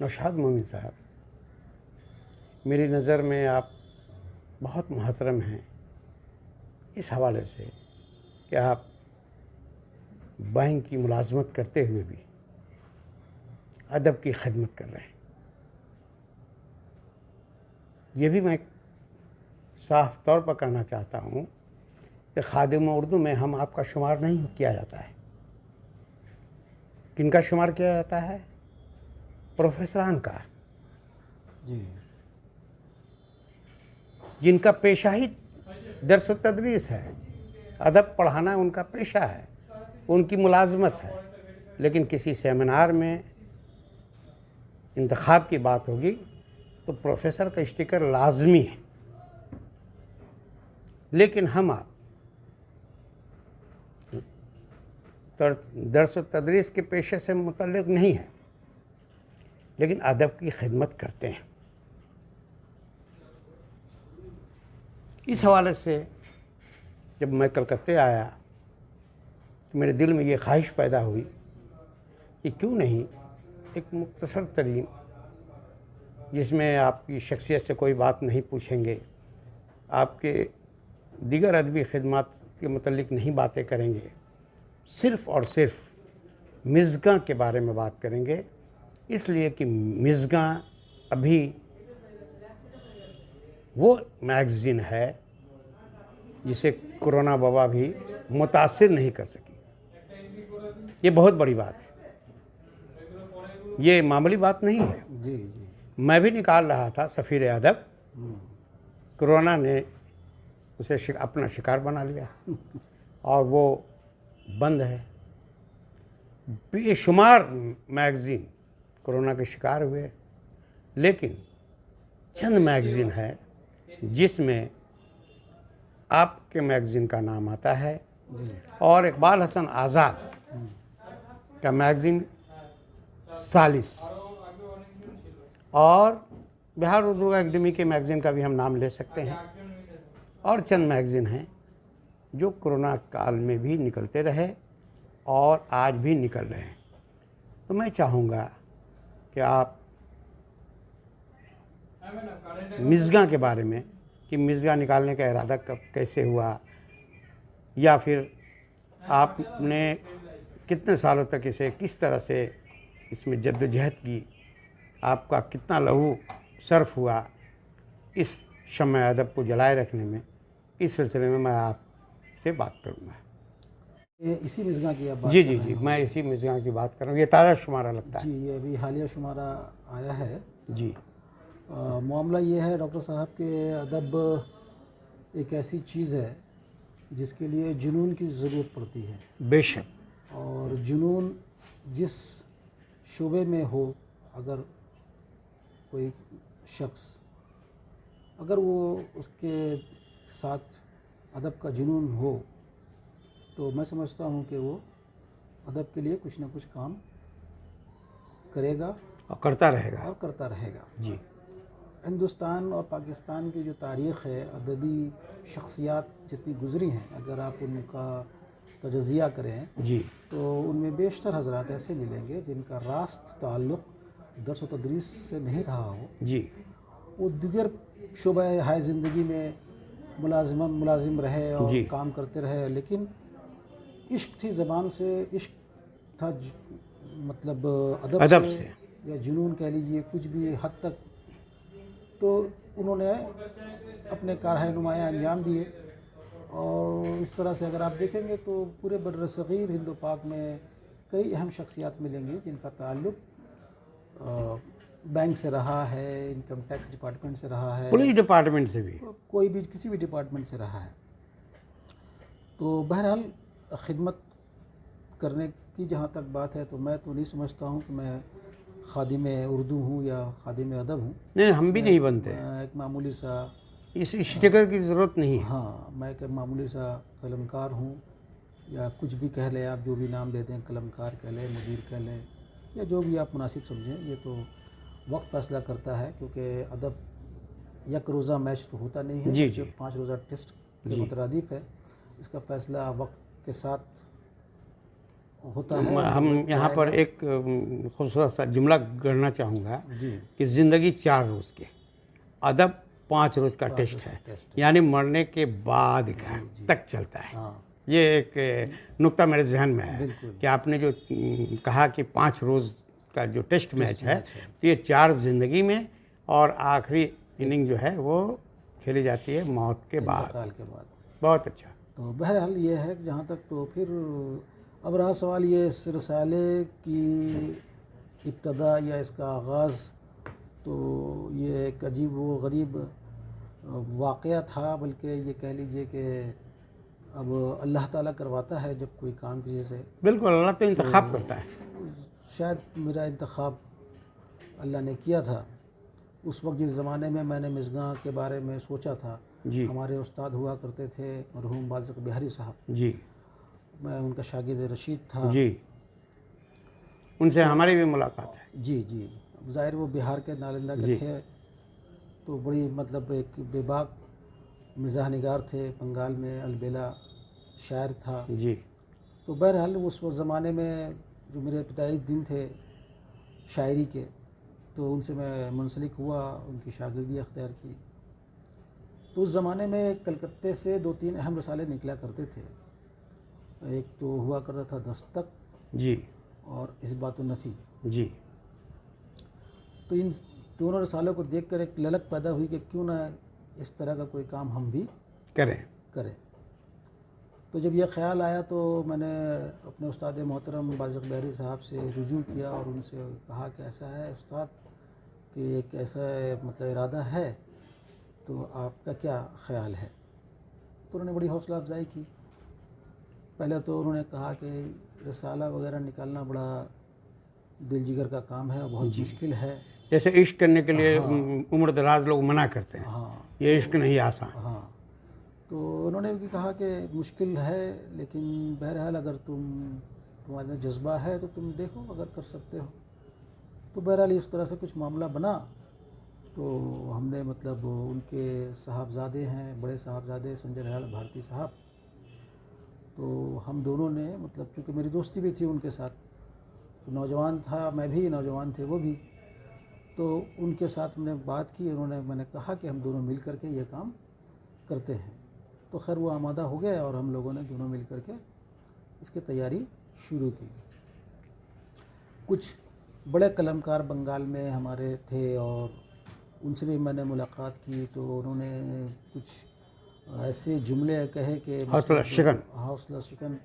नौशाद मोमिन साहब, मेरी नज़र में आप बहुत मोहतरम हैं इस हवाले से कि आप बैंक की मुलाजमत करते हुए भी अदब की खिदमत कर रहे हैं। ये भी मैं साफ तौर पर कहना चाहता हूँ कि खादिम उर्दू में हम आपका शुमार नहीं किया जाता है। किनका शुमार किया जाता है? प्रोफेसरान का, जी, जिनका पेशा ही दर्स व तदरीस है। अदब पढ़ाना उनका पेशा है, उनकी मुलाजमत है। लेकिन किसी सेमिनार में इंतखाब की बात होगी तो प्रोफेसर का स्टिकर लाजमी है। लेकिन हम आप दर्स व तदरीस के पेशे से मुतल्लिक़ नहीं हैं, लेकिन अदब की खिदमत करते हैं। इस हवाले से जब मैं कलकत्ते आया तो मेरे दिल में ये ख्वाहिश पैदा हुई कि क्यों नहीं एक मुख्तसर तरीन, जिसमें आपकी शख्सियत से कोई बात नहीं पूछेंगे, आपके दीगर अदबी खिदमत के मुतल्लिक़ नहीं बातें करेंगे, सिर्फ़ और सिर्फ मिज़गा के बारे में बात करेंगे। इसलिए कि मिज़गा अभी वो मैगज़ीन है जिसे कोरोना वबा भी मुतासिर नहीं कर सकी। ये बहुत बड़ी बात है, ये मामूली बात नहीं है। जी जी। मैं भी निकाल रहा था सफ़ीर अदब, कोरोना ने उसे अपना शिकार बना लिया और वो बंद है। बेशुमार मैगज़ीन कोरोना के शिकार हुए, लेकिन चंद मैगज़ीन है जिसमें आपके मैगज़ीन का नाम आता है और इकबाल हसन आज़ाद का मैगज़ीन सालिस और बिहार उर्दू एकेडमी के मैगज़ीन का भी हम नाम ले सकते हैं। और चंद मैगज़ीन हैं जो कोरोना काल में भी निकलते रहे और आज भी निकल रहे हैं। तो मैं चाहूँगा कि आप मिज़गा के बारे में, कि मिज़गा निकालने का इरादा कब कैसे हुआ, या फिर आपने कितने सालों तक इसे किस तरह से इसमें जद्दोजहद की, आपका कितना लहू सर्फ हुआ इस शम्म अदब को जलाए रखने में, इस सिलसिले में मैं आपसे बात करूँगा। ये इसी मिज़गा की आप बात जी कर जी रहे जी, हैं? मैं इसी मिज़गा की बात कर रहा हूँ। ये ताज़ा शुमारा लगता है। जी, ये अभी हालिया शुमारा आया है। जी मामला ये है डॉक्टर साहब के अदब एक ऐसी चीज़ है जिसके लिए जुनून की ज़रूरत पड़ती है, बेशक। और जुनून जिस शोबे में हो, अगर कोई शख्स, अगर वो उसके साथ अदब का जुनून हो, तो मैं समझता हूँ कि वो अदब के लिए कुछ ना कुछ काम करेगा और करता रहेगा। और करता रहेगा। जी हिंदुस्तान और पाकिस्तान की जो तारीख़ है, अदबी शख्सियात जितनी गुज़री हैं, अगर आप उनका तजज़िया करें जी तो उनमें बेशतर हज़रात ऐसे मिलेंगे जिनका रास्त ताल्लुक़ दर्स व तदरीस से नहीं रहा हो। जी वो दीगर शोबा हाय ज़िंदगी में मुलाजिम रहे और जी। काम करते रहे, लेकिन इश्क थी ज़बान से, इश्क था मतलब अदब से या जुनून कह लीजिए, कुछ भी हद तक। तो उन्होंने अपने कारहाय नुमाया अंजाम दिए, और इस तरह से अगर आप देखेंगे तो पूरे बर्र सग़ीर हिंदो पाक में कई अहम शख्सियात मिलेंगी जिनका ताल्लुक़ बैंक से रहा है, इनकम टैक्स डिपार्टमेंट से रहा है, पुलिस डिपार्टमेंट से भी, कोई भी किसी भी डिपार्टमेंट से रहा है। तो बहरहाल खिदमत करने की जहाँ तक बात है, तो मैं तो नहीं समझता हूँ कि मैं खादिम उर्दू हूँ या खादिम अदब हूँ। नहीं, हम भी नहीं बनते। मैं एक मामूली सा, इस स्टिकर की ज़रूरत नहीं है। हाँ, मैं एक मामूली सा कलमकार हूँ, या कुछ भी कह लें आप, जो भी नाम दे दें, कलमकार कह लें, मुदीर कह लें, या जो भी आप मुनासिब समझें। ये तो वक्त फ़ैसला करता है, क्योंकि अदब एक रोज़ा मैच तो होता नहीं है, जी जो जी 5 रोज़ा टेस्ट के मुतरादिफ है। इसका फ़ैसला वक्त के साथ होता है। हम यहाँ पर एक खूबसूरत सा जुमला गढ़ना चाहूँगा जी कि ज़िंदगी 4 रोज़ की, अदब 5 रोज़ का टेस्ट है, यानी मरने के बाद का तक चलता है। हाँ ये एक नुक्ता मेरे जहन में है बिल्कुल। कि आपने जो कहा कि 5 रोज़ का जो टेस्ट मैच है, तो ये 4 ज़िंदगी में और आखिरी इनिंग जो है वो खेली जाती है मौत के बाद। इंतकाल के बाद। बहुत अच्छा। तो बहरहाल ये है कि जहाँ तक तो फिर अब रहा सवाल ये इस रसाले की इब्तदा या इसका आगाज़, तो ये एक अजीब व गरीब वाक़या था, बल्कि ये कह लीजिए कि अब अल्लाह ताला करवाता है जब कोई काम किसी से। बिल्कुल, अल्लाह तो इंतखाब करता है। शायद मेरा इंतखाब अल्लाह ने किया था। उस वक्त जिस ज़माने में मैंने मिसगां के बारे में सोचा था, जी हमारे उस्ताद हुआ करते थे मरहूम बाज़िक बिहारी साहब, जी मैं उनका शागिर्द रशीद था। जी, उनसे हमारी भी मुलाकात है। जी जी, ज़ाहिर वो बिहार के नालंदा के जी। थे, तो बड़ी मतलब एक बेबाक मिज़ाह निगार थे। बंगाल में अलबेला शायर था। जी तो बहरहाल उस ज़माने में जो मेरे इब्तदाई दिन थे शायरी के, तो उनसे मैं मुंसलिक हुआ, उनकी शागिर्दी अख्तियार की। तो उस ज़माने में कलकत्ते से 2-3 अहम रसाले निकला करते थे। एक तो हुआ करता था दस्तक जी और इस्बात नफ़ी। जी तो इन दोनों रसालों को देखकर एक ललक पैदा हुई कि क्यों ना इस तरह का कोई काम हम भी करें। करें। तो जब यह ख्याल आया तो मैंने अपने उस्ताद मोहतरम बाज़िक बिहारी साहब से रुजू किया और उनसे कहा कि ऐसा है उस्ताद कि एक ऐसा मतलब इरादा है, तो आपका क्या ख़्याल है। तो उन्होंने बड़ी हौसला अफजाई की। पहले तो उन्होंने कहा कि रसाला वगैरह निकालना बड़ा दिल जिगर का काम है और बहुत मुश्किल है। जैसे इश्क करने के लिए उम्र दराज लोग मना करते हैं, हाँ ये इश्क नहीं आसान। हाँ, तो उन्होंने भी कहा कि मुश्किल है, लेकिन बहरहाल अगर तुम्हारे जज्बा है तो तुम देखो अगर कर सकते हो। तो बहरहाल इस तरह से कुछ मामला बना। तो हमने मतलब उनके साहबजादे हैं, बड़े साहबजादे संजय लाल भारती साहब, तो हम दोनों ने मतलब चूँकि मेरी दोस्ती भी थी उनके साथ, तो नौजवान था मैं भी, नौजवान थे वो भी, तो उनके साथ हमने बात की। मैंने कहा कि हम दोनों मिल करके ये काम करते हैं। तो खैर वो आमादा हो गया और हम लोगों ने दोनों मिल करके इसकी तैयारी शुरू की। कुछ बड़े कलमकार बंगाल में हमारे थे और उनसे भी मैंने मुलाकात की, तो उन्होंने कुछ ऐसे जुमले कहे कि हौसला शिकन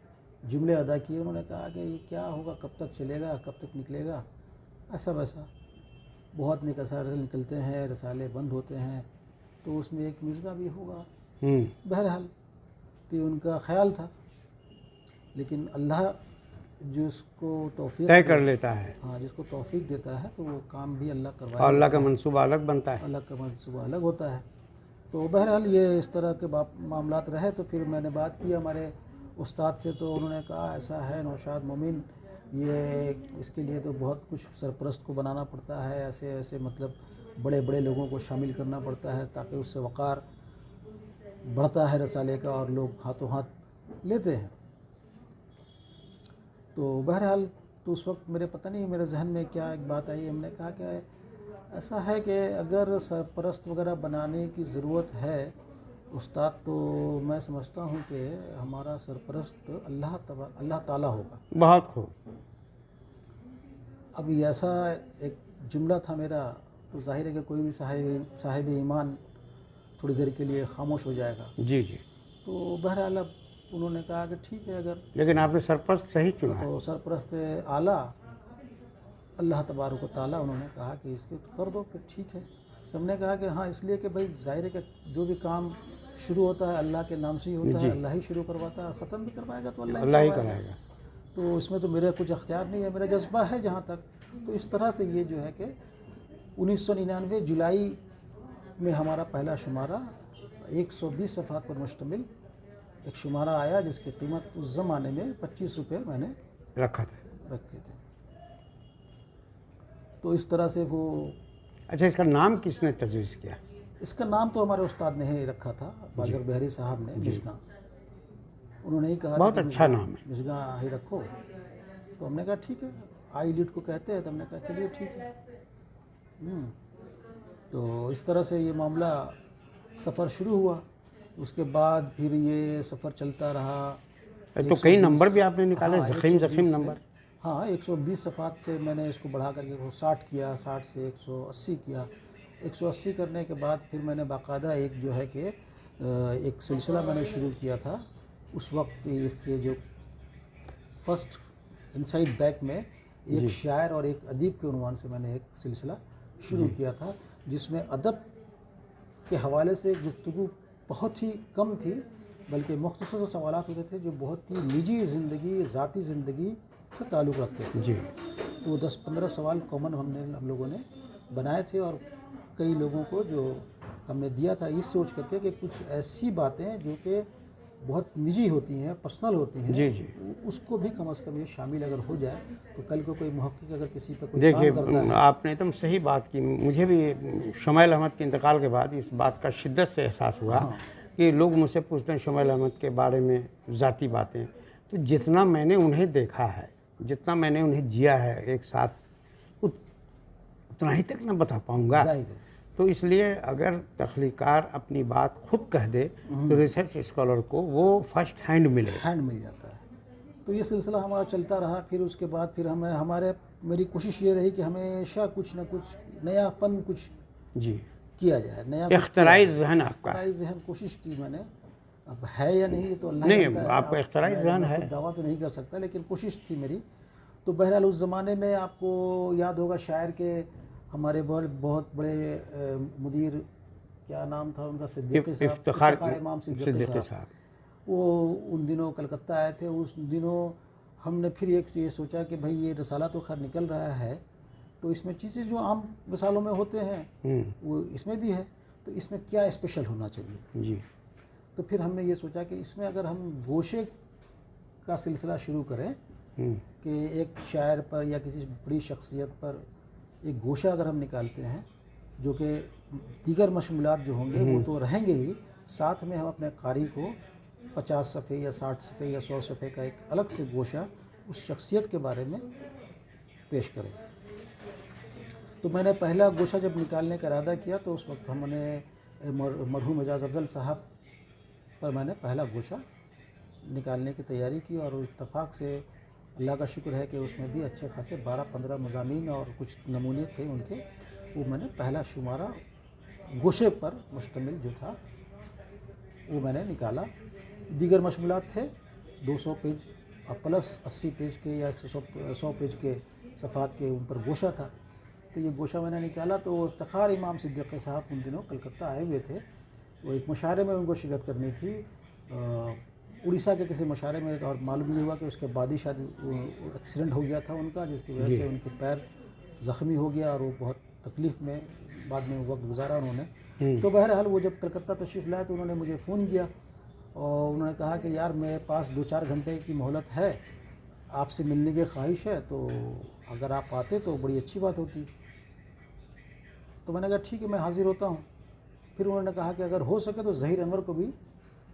जुमले अदा किए। उन्होंने कहा कि ये क्या होगा, कब तक चलेगा, कब तक निकलेगा, ऐसा वैसा। बहुत निकसार निकलते हैं, रसाले बंद होते हैं, तो उसमें एक मिसगा भी होगा। बहरहाल तो उनका ख्याल था, लेकिन अल्लाह जिसको तौफीक तय कर लेता है। हाँ, जिसको तौफीक देता है तो वो काम भी अल्लाह करवाएगा। और अल्लाह का मंसूबा अलग बनता है। अल्लाह का मंसूबा अलग होता है। तो बहरहाल ये इस तरह के मामलात रहे। तो फिर मैंने बात की हमारे उस्ताद से, तो उन्होंने कहा ऐसा है नौशाद मोमिन, ये इसके लिए तो बहुत कुछ सरपरस्त को बनाना पड़ता है, ऐसे ऐसे मतलब बड़े बड़े लोगों को शामिल करना पड़ता है ताकि उससे वक़ार बढ़ता है रसाले का और लोग हाथों हाथ लेते हैं। तो बहरहाल तो उस वक्त पता नहीं मेरे जहन में क्या एक बात आई। हमने कहा कि ऐसा है कि अगर सरपरस्त वगैरह बनाने की ज़रूरत है उस्ताद, तो मैं समझता हूँ कि हमारा सरपरस्त अल्लाह ताला होगा। बहुत खूब। अब ऐसा एक जुमला था मेरा, तो जाहिर है कि कोई भी साहिब ईमान थोड़ी देर के लिए खामोश हो जाएगा। जी जी। तो बहरहाल अब उन्होंने कहा कि ठीक है, अगर लेकिन आपने सरपरस्त सही चुना। तो सरपरस्त आला अल्लाह तबारक व तआला, उन्होंने कहा कि इसको तो कर दो, फिर ठीक है। हमने कहा कि हाँ, इसलिए कि भाई जाहिर है कि जो भी काम शुरू होता है अल्लाह के नाम से ही होता है, अल्लाह ही शुरू करवाता है, ख़त्म भी करवाएगा तो अल्लाह ही कराएगा। तो इसमें तो मेरा कुछ अख्तियार नहीं है, मेरा जज्बा है जहाँ तक। तो इस तरह से ये जो है कि 1999 जुलाई में हमारा पहला शुमारा 120 सफ़हात पर मुश्तमिल एक शुमारा आया, जिसकी कीमत उस ज़माने में 25 रुपये मैंने रखे थे। तो इस तरह से वो। अच्छा, इसका नाम किसने तजवीज़ किया? इसका नाम तो हमारे उस्ताद ने ही रखा था, बाज़िक बिहारी साहब ने, मिसगा। उन्होंने ही कहा बहुत अच्छा नाम है, मिसगा ही रखो। तो हमने कहा ठीक है, आई लीड को कहते हैं, तो हमने कहा चलिए ठीक है। तो इस तरह से ये मामला सफ़र शुरू हुआ। उसके बाद फिर ये सफ़र चलता रहा। तो कई नंबर भी आपने निकाले, हाँ, ज़ख़ीम 120 नंबर। हाँ, 120 सफ़ात से मैंने इसको बढ़ा करके 60 किया, 60 से 180 किया। 180 करने के बाद फिर मैंने बाकायदा एक जो है कि एक सिलसिला मैंने शुरू किया था। उस वक्त इसके जो फर्स्ट इनसाइड बैक में एक शायर और एक अदीब के उन्वान से मैंने एक सिलसिला शुरू किया था, जिसमें अदब के हवाले से गुफ्तगू बहुत ही कम थी, बल्कि मुख्तसर से सवालात होते थे जो बहुत ही निजी ज़िंदगी, ज़ाती ज़िंदगी से ताल्लुक़ रखते थे जी। तो 10-15 सवाल कॉमन हम लोगों ने बनाए थे, और कई लोगों को जो हमने दिया था इस सोच करके कि कुछ ऐसी बातें जो कि बहुत निजी होती हैं, पर्सनल होती हैं, जी जी। उसको भी कम से कम ये शामिल अगर हो जाए तो कल को कोई मुहक्किक अगर किसी पर कोई देखिए, काम करता है। आपने एकदम सही बात की। मुझे भी शुमाइल अहमद के इंतकाल के बाद इस बात का शिद्दत से एहसास हुआ कि लोग मुझसे पूछते हैं शुमाइल अहमद के बारे में ज़ाती बातें, तो जितना मैंने उन्हें देखा है, जितना मैंने उन्हें जिया है एक साथ, उतना ही तक ना बता पाऊँगा। जाहिर है। तो इसलिए अगर तख्लीकार अपनी बात खुद कह दे तो रिसर्च स्कॉलर को वो फर्स्ट हैंड मिले, हैंड मिल जाता है। तो ये सिलसिला हमारा चलता रहा। फिर उसके बाद फिर मेरी कोशिश ये रही कि हमेशा कुछ ना कुछ नयापन कुछ जी, किया जाए, नया इख्तराई जहन आपका है। इख्तराई जहन कोशिश की मैंने। अब है या नहीं ये तो अल्लाह नहीं, जानता है। आपका इख्तराई जहन मैं है। खुद दावा तो नहीं कर सकता, लेकिन कोशिश थी मेरी। तो बहरहाल उस ज़माने में आपको याद होगा शायर के हमारे बहुत बड़े मुदीर, क्या नाम था उनका, सिद्दीकी साहब, इफ्तिखार इमाम सिद्दीकी साहब। वो उन दिनों कलकत्ता आए थे। उस दिनों हमने फिर ये सोचा कि भाई ये रसाला तो खैर निकल रहा है, तो इसमें चीज़ें जो आम रसालों में होते हैं वो इसमें भी है, तो इसमें क्या स्पेशल होना चाहिए जी। तो फिर हमने ये सोचा कि इसमें अगर हम गोशे का सिलसिला शुरू करें कि एक शायर पर या किसी बड़ी शख्सियत पर एक गोशा अगर हम निकालते हैं, जो कि दीगर मशमूलात जो होंगे वो तो रहेंगे ही, साथ में हम अपने कारी को 50 सफ़े या 60 सफ़े या 100 सफ़े का एक अलग से गोशा उस शख्सियत के बारे में पेश करें। तो मैंने पहला गोशा जब निकालने का इरादा किया तो उस वक्त हमने मरहूम एजाज़ अफजल साहब पर मैंने पहला गोशा निकालने की तैयारी की, और इत्तफाक से अल्लाह का शुक्र है कि उसमें भी अच्छे खासे 12-15 मज़ामीन और कुछ नमूने थे उनके। वो मैंने पहला शुमारा गोशे पर मुश्तमिल जो था वो मैंने निकाला। दीगर मशमूलात थे 200 पेज और प्लस 80 पेज के या 100 पेज के सफ़ात के उन पर गोशा था। तो ये गोशा मैंने निकाला। तो इफ्तिखार इमाम सिद्दीकी साहब उन दिनों कलकत्ता आए हुए थे। वो एक मुशायरे में उनको शिरकत करनी थी उड़ीसा के किसी मुशायरे में, और मालूम ये हुआ कि उसके बाद ही शायद एक्सीडेंट हो गया था उनका, जिसकी वजह से उनके पैर ज़ख्मी हो गया और वो बहुत तकलीफ़ में बाद में वक्त गुजारा उन्होंने। तो बहरहाल वो जब कलकत्ता तशरीफ़ लाए तो उन्होंने मुझे फ़ोन किया और उन्होंने कहा कि यार मेरे पास 2-4 घंटे की मोहलत है, आपसे मिलने की ख्वाहिश है, तो अगर आप आते तो बड़ी अच्छी बात होती। तो मैंने कहा ठीक है, मैं हाज़िर होता हूँ। फिर उन्होंने कहा कि अगर हो सके तो ज़हीर अनवर को भी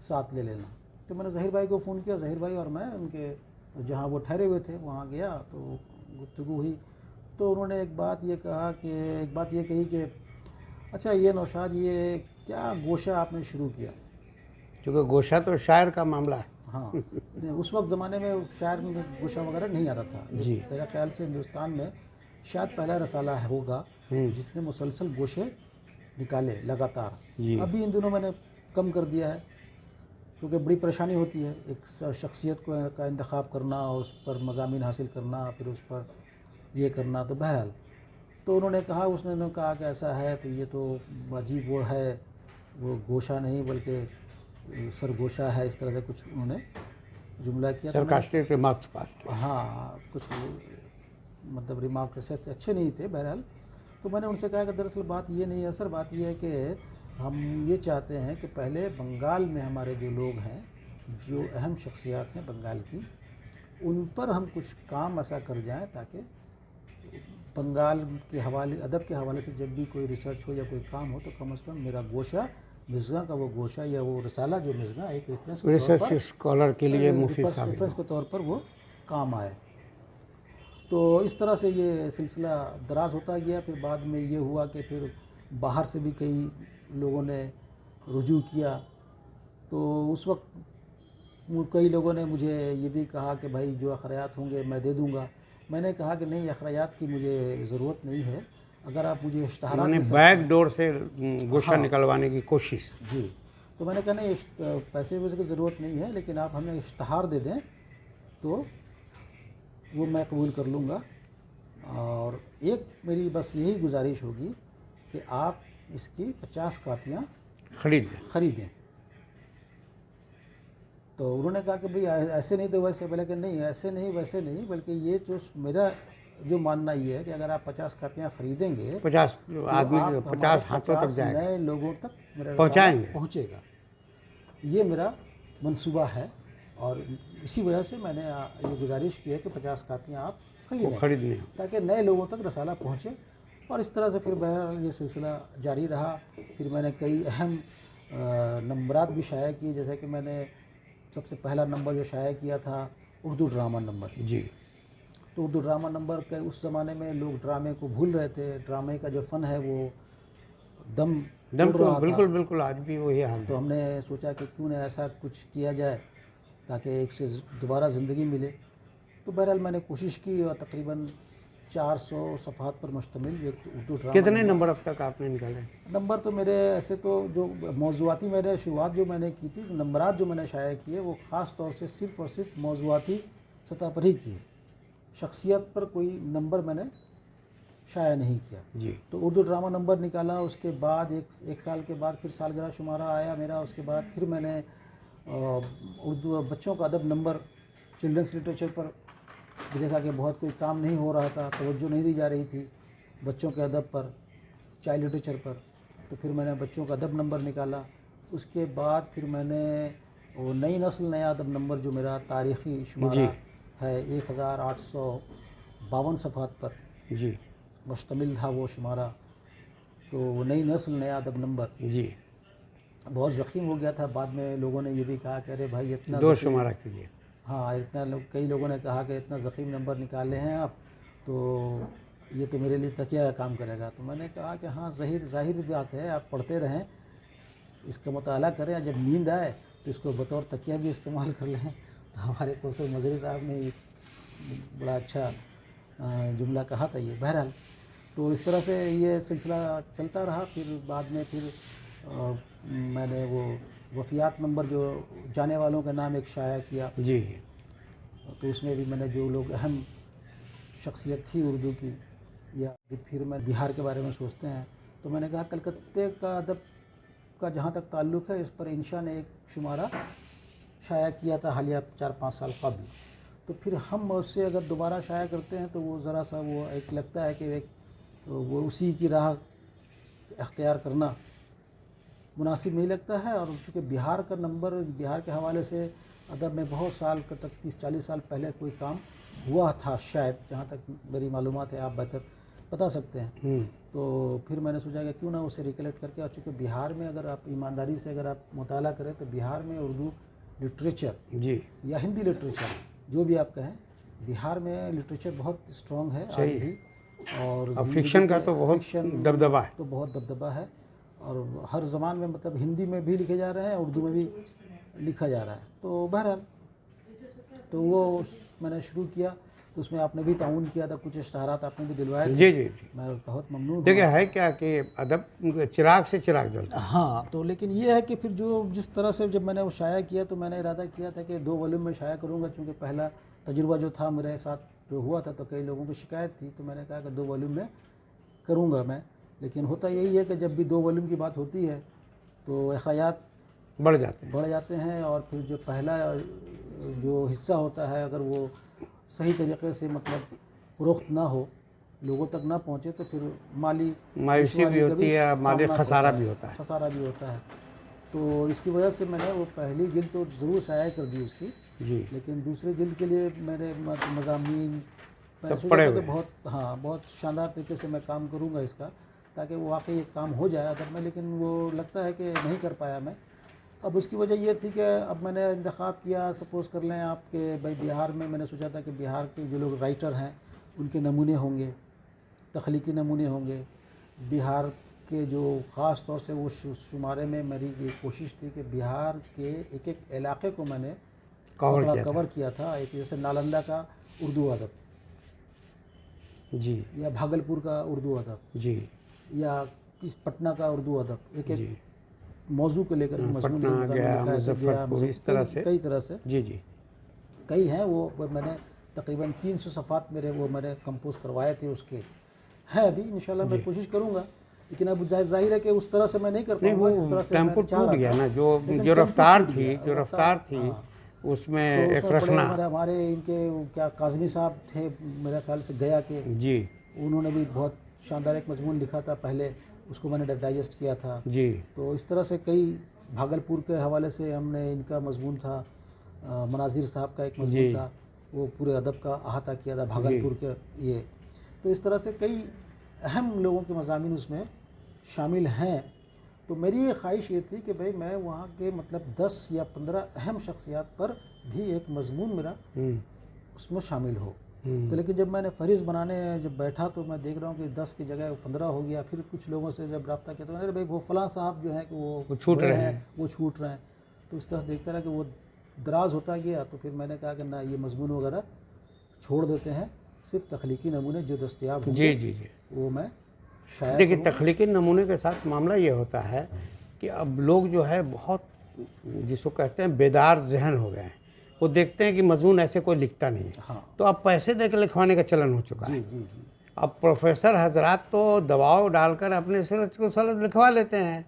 साथ ले लेना। तो मैंने ज़हीर भाई को फ़ोन किया। ज़हीर भाई और मैं उनके जहाँ वो ठहरे हुए थे वहाँ गया तो गुफ्तगू हुई। तो उन्होंने एक बात ये कही कि अच्छा ये नौशाद, ये क्या गोशा आपने शुरू किया? क्योंकि गोशा तो शायर का मामला है। हाँ उस वक्त ज़माने में शायर में गोशा वगैरह नहीं आता था। जी। मेरा ख्याल से हिंदुस्तान में शायद पहला रसाला होगा जिसने मुसलसल गोशे निकाले लगातार। अभी इन दिनों मैंने कम कर दिया है क्योंकि बड़ी परेशानी होती है एक शख्सियत का इंतखाब करना, उस पर मज़ामीन हासिल करना, फिर उस पर ये करना। तो बहरहाल तो उन्होंने कहा कि ऐसा है तो ये तो अजीब वो है, वो गोशा नहीं बल्कि सरगोशा है, इस तरह से कुछ उन्होंने जुमला किया। सरकास्टिक रिमार्क्स पास किए। हाँ कुछ मतलब रिमार्क ऐसे अच्छे नहीं थे। बहरहाल तो मैंने उनसे कहा कि दरअसल बात ये नहीं है सर, बात ये है कि हम ये चाहते हैं कि पहले बंगाल में हमारे जो लोग हैं, जो अहम शख्सियात हैं बंगाल की, उन पर हम कुछ काम ऐसा कर जाएं ताकि बंगाल के हवाले, अदब के हवाले से जब भी कोई रिसर्च हो या कोई काम हो तो कम से कम मेरा गोशा मिज़गा का वो गोशा या वो रसाला जो मिज़गा एक रिसर्च स्कॉलर के लिए मुफीद साबित रेफरेंस के तौर पर वो काम आए। तो इस तरह से ये सिलसिला दराज होता गया। फिर बाद में ये हुआ कि फिर बाहर से भी कई लोगों ने रुजू किया। तो उस वक्त कई लोगों ने मुझे ये भी कहा कि भाई जो अखरायात होंगे मैं दे दूंगा। मैंने कहा कि नहीं, अखरायात की मुझे ज़रूरत नहीं है, अगर आप मुझे इश्तहारात मैंने दे सकते बैक हैं। डोर से गोशा हाँ। निकलवाने की कोशिश। जी, तो मैंने कहा नहीं, पैसे वैसे की ज़रूरत नहीं है, लेकिन आप हमें इश्तहार दे दें तो वो मैं कबूल कर लूँगा। और एक मेरी बस यही गुजारिश होगी कि आप इसकी 50 कापियाँ खरीद दें। ख़रीदें। तो उन्होंने कहा कि भाई ऐसे नहीं तो वैसे। बोले कि नहीं, ऐसे नहीं वैसे नहीं, बल्कि ये जो मेरा जो मानना ये है कि अगर आप 50 कापियाँ ख़रीदेंगे 50 तो आदमी आप 50 हाथों तक 50 जाएगा, नए लोगों तक मेरा पहुंचाएंगे। रसाला पहुँचेगा। ये मेरा मंसूबा है और इसी वजह से मैंने ये गुजारिश की है कि 50 कापियाँ आप वो ख़रीदें खरीदने। ताकि नए लोगों तक रसाला पहुँचे। और इस तरह से फिर बहरहाल ये सिलसिला जारी रहा। फिर मैंने कई अहम नंबरात भी शाया किए, जैसे कि मैंने सबसे पहला नंबर जो शाया किया था उर्दू ड्रामा नंबर। जी, तो उर्दू ड्रामा नंबर के उस ज़माने में लोग ड्रामे को भूल रहे थे। ड्रामे का जो फ़न है वो दम दम तोड़ तो रहा था। बिल्कुल बिल्कुल आज भी वही हाल तो है। हमने सोचा कि क्यों ना ऐसा कुछ किया जाए ताकि एक से दोबारा ज़िंदगी मिले। तो बहरहाल मैंने कोशिश की और तकरीबन 400 सफ़हात पर मुश्तमिल एक उर्दू ड्रामा कितने नंबर अब तक आपने निकाले? नंबर तो मेरे ऐसे तो जो मौज़ूआती मेरे शुरुआत जो मैंने की थी, नंबरात जो मैंने शाया किए वो ख़ास तौर से सिर्फ़ और सिर्फ मौज़ूआती सतह पर ही किए। शख्सियत पर कोई नंबर मैंने शाया नहीं किया। जी, तो उर्दू ड्रामा नंबर निकाला। उसके बाद एक साल के बाद फिर सालगिरह शुमारा आया मेरा। उसके बाद फिर मैंने उर्दू बच्चों का अदब नंबर चिल्ड्रंस लिटरेचर पर भी देखा कि बहुत कोई काम नहीं हो रहा था, तवज्जो नहीं दी जा रही थी बच्चों के अदब पर, चाइल्ड लिटरेचर पर। तो फिर मैंने बच्चों का अदब नंबर निकाला। उसके बाद फिर मैंने वो नई नस्ल नया अदब नंबर जो मेरा तारीख़ी शुमारा है 1852 सफ़हात पर जी, मुश्तमिल था वो शुमारा। तो वो नई नस्ल नया अदब नंबर जी, बहुत ज़ख़ीम हो गया था। बाद में लोगों ने ये भी कहा कि अरे भाई इतना दो ज़ख़ीम, शुमारा कीजिए। हाँ इतना लोग, कई लोगों ने कहा कि इतना ज़ख़ीम नंबर निकाले हैं आप, तो ये तो मेरे लिए तकिया का काम करेगा। तो मैंने कहा कि हाँ ज़ाहिर बात है, आप पढ़ते रहें, इसका मुताला करें, जब नींद आए तो इसको बतौर तकिया भी इस्तेमाल कर लें। तो हमारे कौसर मजरी साहब ने एक बड़ा अच्छा जुमला कहा था ये। बहरहाल तो इस तरह से ये सिलसिला चलता रहा। फिर बाद में फिर मैंने वो वफ़ियात नंबर जो जाने वालों का नाम एक शाया किया। जी, तो उसमें भी मैंने जो लोग अहम शख्सियत थी उर्दू की, या फिर मैं बिहार के बारे में सोचते हैं तो मैंने कहा कलकत्ते का अदब का जहाँ तक ताल्लुक़ है, इस पर इंशा ने एक शुमारा शाया किया था हालिया 4-5 साल कबल। तो फिर हम उससे अगर दोबारा शाया करते हैं तो वो ज़रा सा वो एक लगता है कि एक वो उसी की राह अख्तियार करना मुनासिब नहीं लगता है। और चूँकि बिहार का नंबर, बिहार के हवाले से अदब में बहुत साल तक 30-40 साल पहले कोई काम हुआ था शायद, जहाँ तक मेरी मालूमात है, आप बेहतर बता सकते हैं। तो फिर मैंने सोचा कि क्यों ना उसे रिकलेक्ट करके, और चूँकि बिहार में अगर आप ईमानदारी से अगर आप मुताला करें तो बिहार में उर्दू लिटरेचर जी, या हिंदी लिटरेचर जो भी आप कहें, बिहार में लिटरेचर बहुत स्ट्रॉन्ग है आज भी। और फिक्शन का तो बहुत दबदबा है। तो बहुत दबदबा है और हर ज़बान में, मतलब हिंदी में भी लिखे जा रहे हैं, उर्दू में भी लिखा जा रहा है। तो बहरहाल तो वो मैंने शुरू किया। तो उसमें आपने भी ताउन किया था, कुछ इश्तहारात आपने भी दिलवाए थे। जी, जी, जी। मैं बहुत ममनून देखिए हूँ। है क्या कि अदब चिराग से चिराग जलता है। हाँ, तो लेकिन ये है कि फिर जो जिस तरह से जब मैंने वो शाया किया तो मैंने इरादा किया था कि 2 वॉल्यूम में शाया करूँगा, क्योंकि पहला तजुर्बा जो था मेरे साथ जो हुआ था तो कई लोगों को शिकायत थी। तो मैंने कहा कि 2 वॉल्यूम में करूँगा मैं। लेकिन होता यही है कि जब भी 2 वॉल्यूम की बात होती है तो अखरायात बढ़ जाते हैं। बढ़ जाते हैं, और फिर जो पहला जो हिस्सा होता है अगर वो सही तरीक़े से मतलब फ़रोख्त ना हो, लोगों तक ना पहुँचे, तो फिर माली मायूसी भी होती है, माली खसारा भी होता है। खसारा भी होता है। तो इसकी वजह से मैंने वो पहली जिल्द तो ज़रूर शाया कर दी उसकी, जी, लेकिन दूसरे जिल्द के लिए मैंने मज़ामीन मैंने सब सोचा पड़े था कि हुए। बहुत शानदार तरीके से मैं काम करूँगा इसका, ताकि वो वाकई एक काम हो जाए अदब में। लेकिन वो लगता है कि नहीं कर पाया मैं। अब उसकी वजह ये थी कि अब मैंने इंतखाब किया, सपोज़ कर लें आप कि भाई बिहार में मैंने सोचा था कि बिहार के जो लोग राइटर हैं उनके नमूने होंगे, तख्लीकी नमूने होंगे। बिहार के जो ख़ास तौर से वो शुमारे में मेरी ये कोशिश थी कि बिहार के एक एक इलाके को मैंने कवर किया था। एक जैसे नालंदा का उर्दू अदब जी, या भागलपुर का उर्दू अदब जी, या किस पटना का उर्दू अदब, एक एक मौजू को लेकर मजमून मुजफ्फरपुर, इस तरह से कई तरह से जी जी कई हैं। वो मैंने तकरीबन 300 सफ़ात मैंने कंपोज करवाए थे। उसके हैं अभी इंशाल्लाह मैं कोशिश करूँगा, लेकिन अब जाहिर है कि उस तरह से मैं नहीं कर पाऊँगा जिस तरह से टेम्पो टूट गया ना, जो रफ्तार थी उसमें तो एक रखना। हमारे इनके क्या काज़मी साहब थे मेरे ख्याल से गया के जी, उन्होंने भी बहुत शानदार एक मजमून लिखा था, पहले उसको मैंने डाइजेस्ट किया था जी। तो इस तरह से कई भागलपुर के हवाले से हमने इनका मजमून था, मनाजिर साहब का एक मजमून था, वो पूरे अदब का अहाता किया था भागलपुर के ये। तो इस तरह से कई अहम लोगों के मज़ामीन उसमें शामिल हैं। तो मेरी ये ख्वाहिश ये थी कि भाई मैं वहाँ के मतलब 10 या 15 अहम शख्सियात पर भी एक मजमून मेरा उसमें शामिल हो। तो लेकिन जब मैंने फहरिस्त बनाने जब बैठा तो मैं देख रहा हूँ कि 10 की जगह 15 हो गया। फिर कुछ लोगों से जब रब्ता किया तो अरे भाई वो फ़लाँ साहब जो हैं कि वो छूट रहे हैं, वो छूट रहे हैं। तो इस तरह देखता रहा कि वो दराज होता गया। तो फिर मैंने कहा कि ना, ये मजमून वगैरह छोड़ देते हैं, सिर्फ तख्लीकी नमूने जो दस्तयाब होंगे जी वो मैं शायद। देखिए, तख्लीकी नमूने के साथ मामला ये होता है कि अब लोग जो है बहुत, जिसको कहते हैं बेदार जहन हो गए हैं। वो देखते हैं कि मजमून ऐसे कोई लिखता नहीं है। हाँ। तो अब पैसे देकर लिखवाने का चलन हो चुका है। जी। अब प्रोफेसर हजरात तो दबाव डालकर अपने से लिखवा लेते हैं,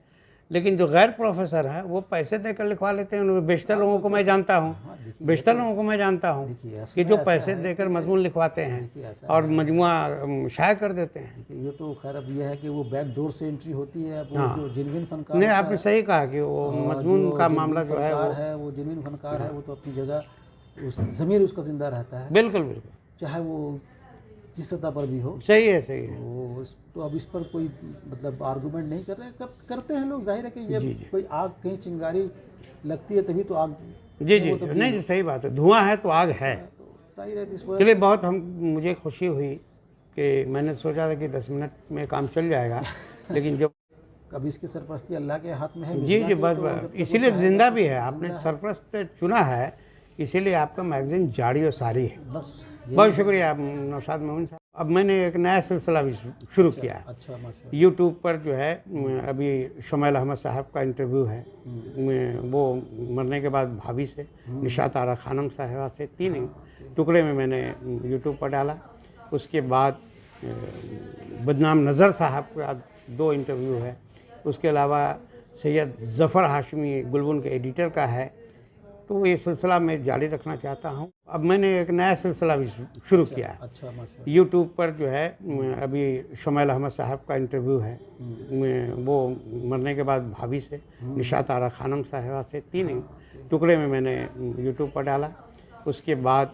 लेकिन जो गैर प्रोफेसर हैं वो पैसे देकर लिखवा लेते हैं। उनमें बेशतर लोगों को मैं जानता हूँ, बेशतर लोगों को मैं जानता हूँ कि जो पैसे देकर मजमून लिखवाते हैं और मजमुआ शाये कर देते हैं। ये तो खैर अब यह है कि वो बैक डोर से एंट्री होती है। वो जो जेन्युइन फनकार नहीं, आपने सही कहा कि वो मजमून का मामला जो है वो जेन्युइन फनकार है, वो तो अपनी जगह उस ज़मीर उसका ज़िंदा रहता है। बिल्कुल, चाहे वो जिस सतह पर भी हो। सही है। तो अब इस पर कोई मतलब आर्गूमेंट नहीं कर रहे हैं। कब करते हैं लोग, जाहिर है कि ये कोई आग कहीं चिंगारी लगती है तभी तो आग। जी नहीं, सही बात है, धुआं है तो आग है। तो जाहिर है इस चलिए, बहुत मुझे खुशी हुई कि मैंने सोचा था कि 10 मिनट में काम चल जाएगा, लेकिन जब कभी इसकी सरपरस्ती अल्लाह के हाथ में है। जी बस इसीलिए जिंदा भी है। आपने सरपरस्त चुना है, इसीलिए आपका मैगजीन जारी और सारी है। बस बहुत शुक्रिया नौशाद मोमिन साहब। अब मैंने एक नया सिलसिला भी शुरू किया है। अच्छा, माशाअल्लाह। यूट्यूब पर जो है अभी शुमैल अहमद साहब का इंटरव्यू है। वो मरने के बाद भाभी से, निशात आरा खानम साहिबा से 3 टुकड़े में मैंने यूट्यूब पर डाला। उसके बाद बदनाम नज़र साहब का 2 इंटरव्यू है। उसके अलावा सैयद ज़फ़र हाशमी गुलबुन के एडिटर का है। तो ये सिलसिला मैं जारी रखना चाहता हूँ। अब मैंने एक नया सिलसिला भी शुरू किया है। अच्छा, माशाअल्लाह। यूट्यूब पर जो है अभी शुमैल अहमद साहब का इंटरव्यू है। वो मरने के बाद भाभी से, निशात आरा खानम साहिबा से 3 टुकड़े में मैंने यूट्यूब पर डाला। उसके बाद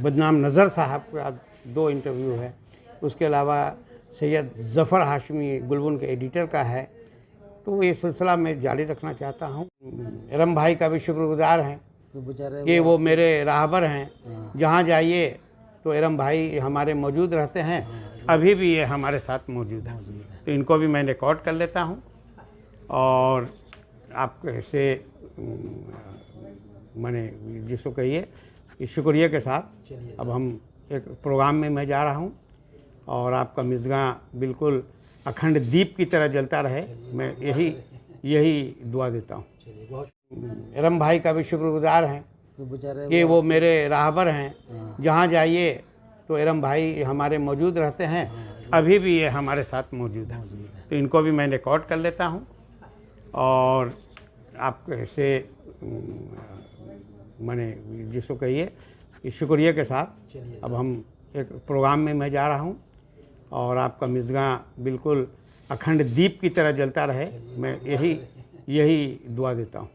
बदनाम नज़र साहब का 2 इंटरव्यू है। उसके अलावा सैयद ज़फ़र हाशमी गुलबुन के एडिटर का है। तो ये सिलसिला मैं जारी रखना चाहता हूँ। इरम भाई का भी शुक्रगुजार हैं कि वो मेरे राहबर हैं। जहाँ जाइए तो इरम भाई हमारे मौजूद रहते हैं। अभी भी ये हमारे साथ मौजूद हैं। तो इनको भी मैं रिकॉर्ड कर लेता हूँ और आपसे मैंने जिसको कहिए कि शुक्रिया के साथ अब हम एक प्रोग्राम में मैं जा रहा हूँ और आपका मिज़गां बिल्कुल अखंड दीप की तरह जलता रहे, मैं यही दुआ देता हूँ। इरम भाई का भी शुक्रगुजार हैं कि वो मेरे राहबर हैं। जहाँ जाइए तो इरम भाई हमारे मौजूद रहते हैं। अभी भी ये हमारे साथ मौजूद हैं। तो इनको भी मैं रिकॉर्ड कर लेता हूँ और आपसे मैंने जिसको कहिए कि शुक्रिया के साथ अब हम एक प्रोग्राम में मैं जा रहा हूँ और आपका मिज़गां बिल्कुल अखंड दीप की तरह जलता रहे, मैं यही दुआ देता हूँ।